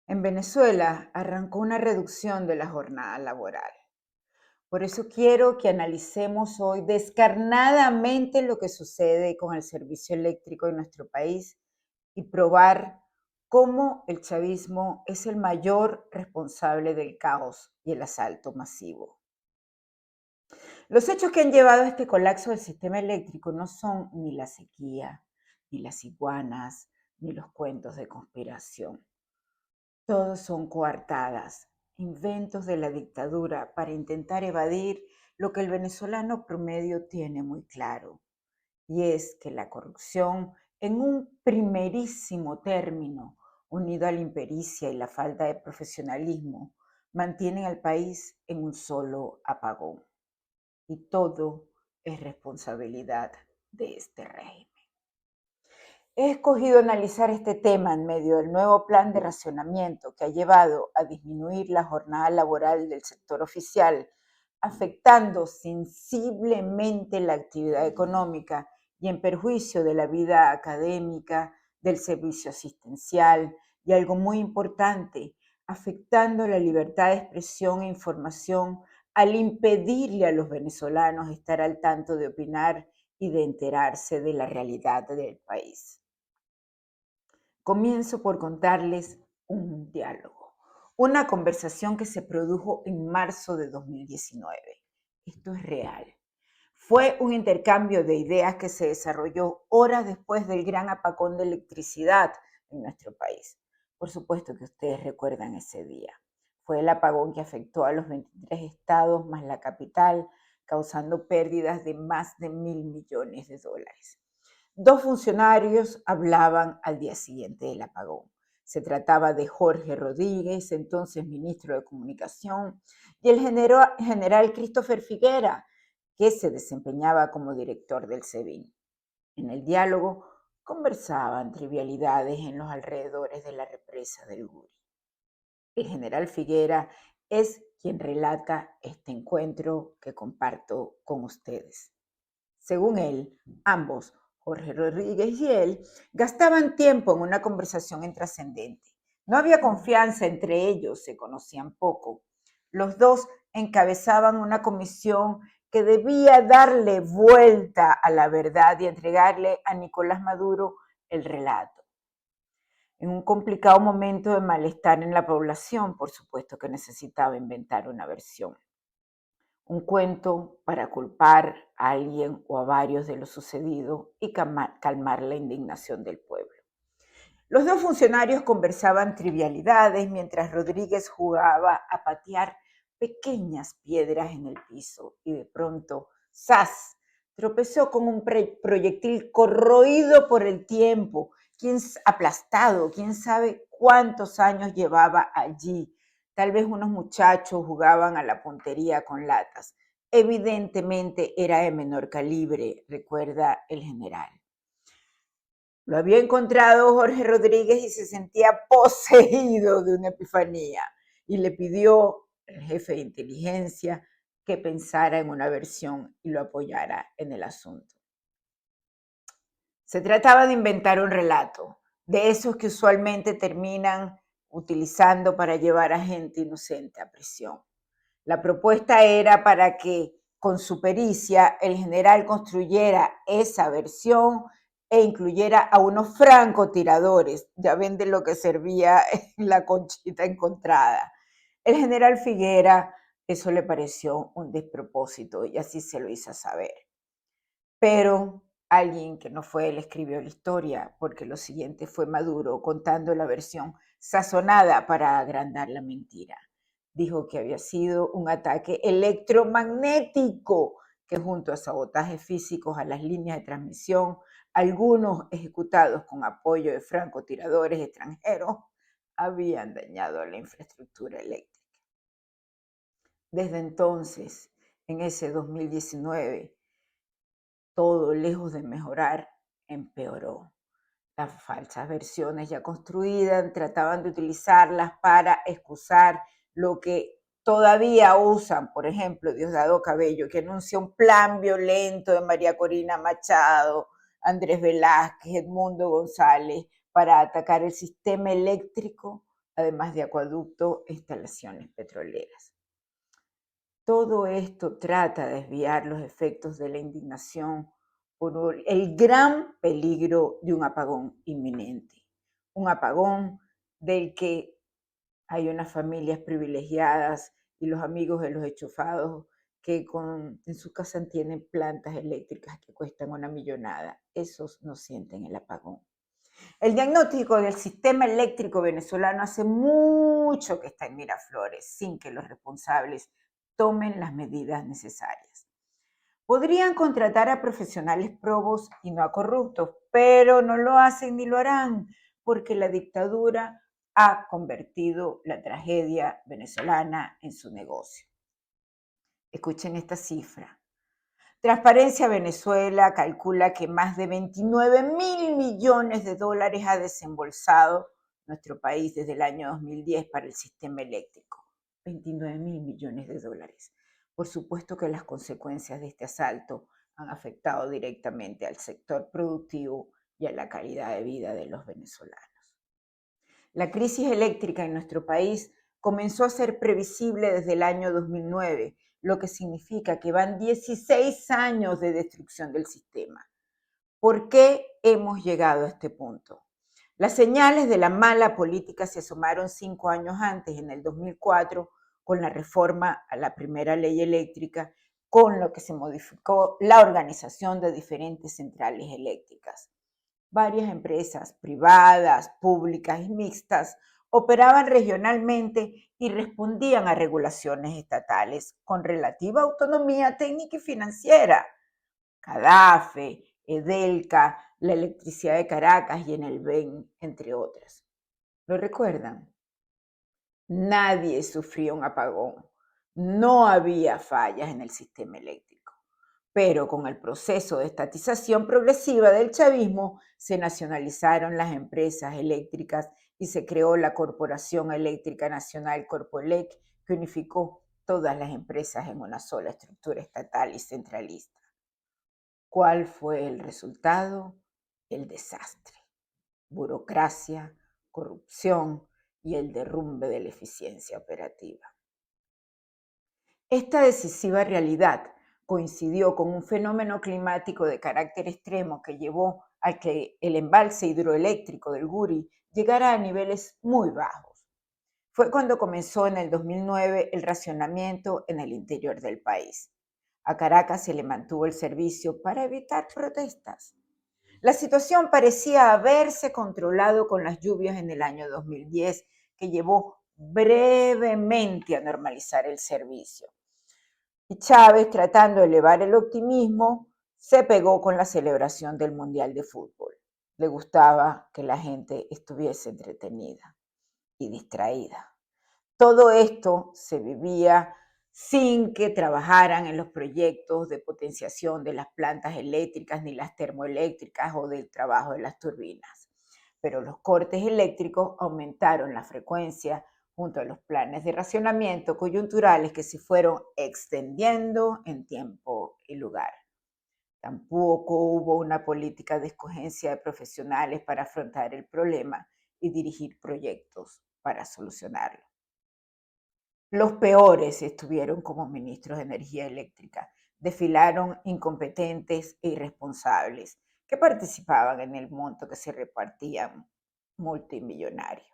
En Venezuela arrancó una reducción de la jornada laboral. Por eso quiero que analicemos hoy descarnadamente lo que sucede con el servicio eléctrico en nuestro país y probar cómo el chavismo es el mayor responsable del caos y el asalto masivo. Los hechos que han llevado a este colapso del sistema eléctrico no son ni la sequía, ni las iguanas, ni los cuentos de conspiración. Todos son coartadas, inventos de la dictadura para intentar evadir lo que el venezolano promedio tiene muy claro, y es que la corrupción, en un primerísimo término, unido a la impericia y la falta de profesionalismo, mantienen al país en un solo apagón. Y todo es responsabilidad de este régimen. He escogido analizar este tema en medio del nuevo plan de racionamiento que ha llevado a disminuir la jornada laboral del sector oficial, afectando sensiblemente la actividad económica y en perjuicio de la vida académica, del servicio asistencial y, algo muy importante, afectando la libertad de expresión e información al impedirle a los venezolanos estar al tanto de opinar y de enterarse de la realidad del país. Comienzo por contarles un diálogo, una conversación que se produjo en marzo de 2019. Esto es real. Fue un intercambio de ideas que se desarrolló horas después del gran apagón de electricidad en nuestro país. Por supuesto que ustedes recuerdan ese día. Fue el apagón que afectó a los 23 estados más la capital, causando pérdidas de más de $1.000 millones. Dos funcionarios hablaban al día siguiente del apagón. Se trataba de Jorge Rodríguez, entonces ministro de Comunicación, y el general Christopher Figuera, que se desempeñaba como director del SEBIN. En el diálogo conversaban trivialidades en los alrededores de la represa del Guri. El general Figuera es quien relata este encuentro que comparto con ustedes. Según él, ambos, Jorge Rodríguez y él, gastaban tiempo en una conversación intrascendente. No había confianza entre ellos, se conocían poco. Los dos encabezaban una comisión que debía darle vuelta a la verdad y entregarle a Nicolás Maduro el relato. En un complicado momento de malestar en la población, por supuesto que necesitaba inventar una versión. Un cuento para culpar a alguien o a varios de lo sucedido y calmar la indignación del pueblo. Los dos funcionarios conversaban trivialidades mientras Rodríguez jugaba a patear pequeñas piedras en el piso y de pronto, ¡zas!, tropezó con un proyectil corroído por el tiempo, aplastado, quién sabe cuántos años llevaba allí. Tal vez unos muchachos jugaban a la puntería con latas. Evidentemente era de menor calibre, recuerda el general. Lo había encontrado Jorge Rodríguez y se sentía poseído de una epifanía y le pidió al jefe de inteligencia que pensara en una versión y lo apoyara en el asunto. Se trataba de inventar un relato, de esos que usualmente terminan utilizando para llevar a gente inocente a prisión. La propuesta era para que, con su pericia, el general construyera esa versión e incluyera a unos francotiradores. Ya ven de lo que servía la conchita encontrada. El general Figuera, eso le pareció un despropósito y así se lo hizo saber. Pero alguien que no fue él escribió la historia, porque lo siguiente fue Maduro contando la versión sazonada para agrandar la mentira. Dijo que había sido un ataque electromagnético que, junto a sabotajes físicos a las líneas de transmisión, algunos ejecutados con apoyo de francotiradores extranjeros, habían dañado la infraestructura eléctrica. Desde entonces, en ese 2019, todo, lejos de mejorar, empeoró. Las falsas versiones ya construidas trataban de utilizarlas para excusar lo que todavía usan. Por ejemplo, Diosdado Cabello, que anuncia un plan violento de María Corina Machado, Andrés Velázquez, Edmundo González, para atacar el sistema eléctrico además de acueducto e instalaciones petroleras. Todo esto trata de desviar los efectos de la indignación por el gran peligro de un apagón inminente. Un apagón del que hay unas familias privilegiadas y los amigos de los enchufados que en su casa tienen plantas eléctricas que cuestan una millonada. Esos no sienten el apagón. El diagnóstico del sistema eléctrico venezolano hace mucho que está en Miraflores, sin que los responsables tomen las medidas necesarias. Podrían contratar a profesionales probos y no a corruptos, pero no lo hacen ni lo harán, porque la dictadura ha convertido la tragedia venezolana en su negocio. Escuchen esta cifra. Transparencia Venezuela calcula que más de 29.000 millones de dólares ha desembolsado nuestro país desde el año 2010 para el sistema eléctrico. 29.000 millones de dólares. Por supuesto que las consecuencias de este asalto han afectado directamente al sector productivo y a la calidad de vida de los venezolanos. La crisis eléctrica en nuestro país comenzó a ser previsible desde el año 2009, lo que significa que van 16 años de destrucción del sistema. ¿Por qué hemos llegado a este punto? Las señales de la mala política se asomaron 5 años antes, en el 2004, con la reforma a la primera ley eléctrica, con lo que se modificó la organización de diferentes centrales eléctricas. Varias empresas privadas, públicas y mixtas operaban regionalmente y respondían a regulaciones estatales con relativa autonomía técnica y financiera. CADAFE, EDELCA, la Electricidad de Caracas y Enelven, entre otras. ¿Lo recuerdan? Nadie sufría un apagón. No había fallas en el sistema eléctrico. Pero con el proceso de estatización progresiva del chavismo se nacionalizaron las empresas eléctricas y se creó la Corporación Eléctrica Nacional Corpoelec, que unificó todas las empresas en una sola estructura estatal y centralista. ¿Cuál fue el resultado? El desastre. Burocracia, corrupción y el derrumbe de la eficiencia operativa. Esta decisiva realidad coincidió con un fenómeno climático de carácter extremo que llevó a que el embalse hidroeléctrico del Guri llegara a niveles muy bajos. Fue cuando comenzó en el 2009 el racionamiento en el interior del país. A Caracas se le mantuvo el servicio para evitar protestas. La situación parecía haberse controlado con las lluvias en el año 2010, que llevó brevemente a normalizar el servicio. Y Chávez, tratando de elevar el optimismo, se pegó con la celebración del Mundial de Fútbol. Le gustaba que la gente estuviese entretenida y distraída. Todo esto se vivía sin que trabajaran en los proyectos de potenciación de las plantas eléctricas ni las termoeléctricas o del trabajo de las turbinas. Pero los cortes eléctricos aumentaron la frecuencia junto a los planes de racionamiento coyunturales que se fueron extendiendo en tiempo y lugar. Tampoco hubo una política de escogencia de profesionales para afrontar el problema y dirigir proyectos para solucionarlo. Los peores estuvieron como ministros de energía eléctrica. Desfilaron incompetentes e irresponsables que participaban en el monto que se repartían multimillonarios.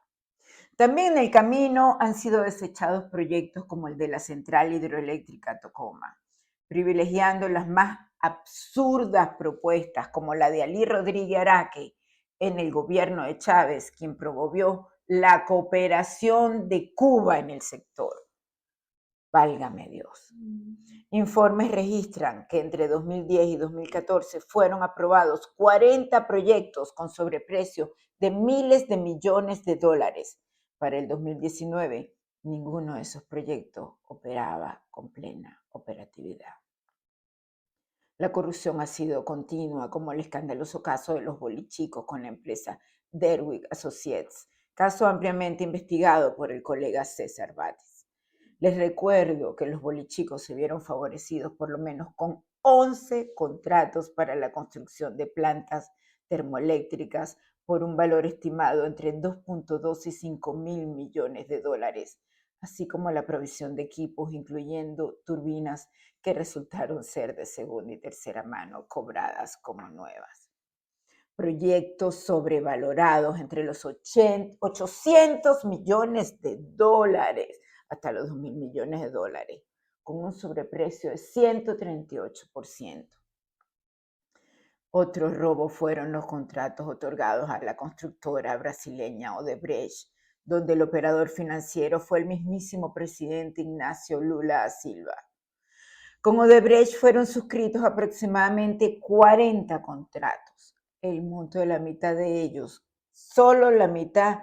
También en el camino han sido desechados proyectos como el de la central hidroeléctrica Tocoma, privilegiando las más absurdas propuestas como la de Alí Rodríguez Araque en el gobierno de Chávez, quien promovió la cooperación de Cuba en el sector. Válgame Dios. Informes registran que entre 2010 y 2014 fueron aprobados 40 proyectos con sobreprecio de miles de millones de dólares. Para el 2019, ninguno de esos proyectos operaba con plena operatividad. La corrupción ha sido continua, como el escandaloso caso de los bolichicos con la empresa Derwick Associates, caso ampliamente investigado por el colega César Bates. Les recuerdo que los bolichicos se vieron favorecidos por lo menos con 11 contratos para la construcción de plantas termoeléctricas por un valor estimado entre 2.2 y 5.000 millones de dólares, así como la provisión de equipos, incluyendo turbinas que resultaron ser de segunda y tercera mano, cobradas como nuevas. Proyectos sobrevalorados entre los 800 millones de dólares hasta los 2.000 millones de dólares, con un sobreprecio de 138%. Otro robo fueron los contratos otorgados a la constructora brasileña Odebrecht, donde el operador financiero fue el mismísimo presidente Ignacio Lula da Silva. Con Odebrecht fueron suscritos aproximadamente 40 contratos. El monto de la mitad de ellos, solo la mitad,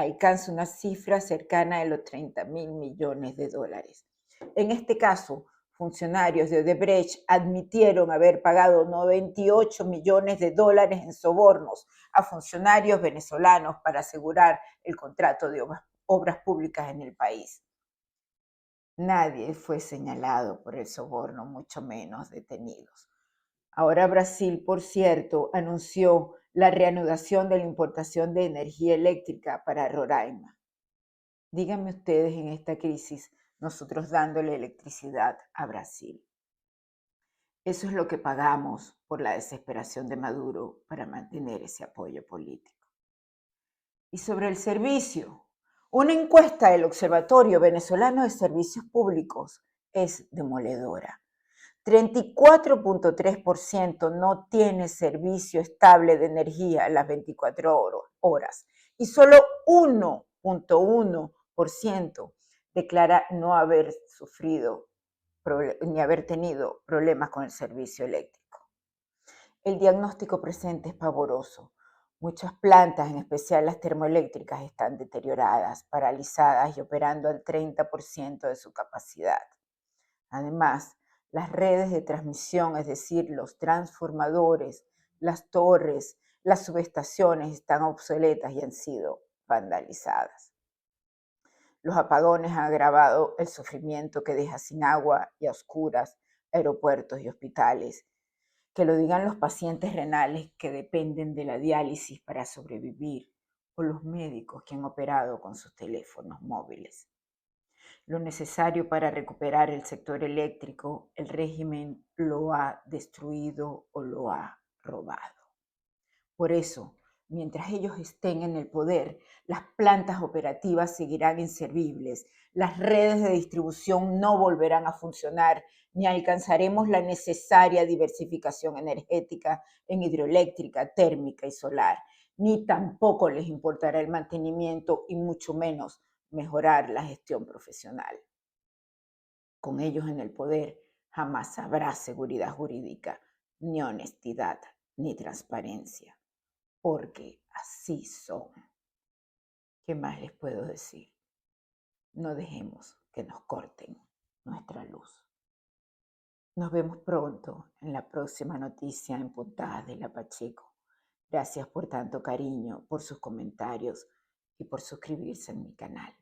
alcanza una cifra cercana a los 30.000 millones de dólares. En este caso, funcionarios de Odebrecht admitieron haber pagado 98 millones de dólares en sobornos a funcionarios venezolanos para asegurar el contrato de obras públicas en el país. Nadie fue señalado por el soborno, mucho menos detenidos. Ahora Brasil, por cierto, anunció la reanudación de la importación de energía eléctrica para Roraima. Díganme ustedes en esta crisis, nosotros dándole electricidad a Brasil. Eso es lo que pagamos por la desesperación de Maduro para mantener ese apoyo político. Y sobre el servicio, una encuesta del Observatorio Venezolano de Servicios Públicos es demoledora. 34.3% no tiene servicio estable de energía a las 24 horas y solo 1.1% declara no haber sufrido ni haber tenido problemas con el servicio eléctrico. El diagnóstico presente es pavoroso. Muchas plantas, en especial las termoeléctricas, están deterioradas, paralizadas y operando al 30% de su capacidad. Además, las redes de transmisión, es decir, los transformadores, las torres, las subestaciones están obsoletas y han sido vandalizadas. Los apagones han agravado el sufrimiento que deja sin agua y a oscuras aeropuertos y hospitales. Que lo digan los pacientes renales que dependen de la diálisis para sobrevivir o los médicos que han operado con sus teléfonos móviles. Lo necesario para recuperar el sector eléctrico, el régimen lo ha destruido o lo ha robado. Por eso, mientras ellos estén en el poder, las plantas operativas seguirán inservibles, las redes de distribución no volverán a funcionar, ni alcanzaremos la necesaria diversificación energética en hidroeléctrica, térmica y solar, ni tampoco les importará el mantenimiento y mucho menos mejorar la gestión profesional. Con ellos en el poder jamás habrá seguridad jurídica, ni honestidad, ni transparencia, porque así son. ¿Qué más les puedo decir? No dejemos que nos corten nuestra luz. Nos vemos pronto en la próxima noticia en Puntadas de la Pacheco. Gracias por tanto cariño, por sus comentarios y por suscribirse en mi canal.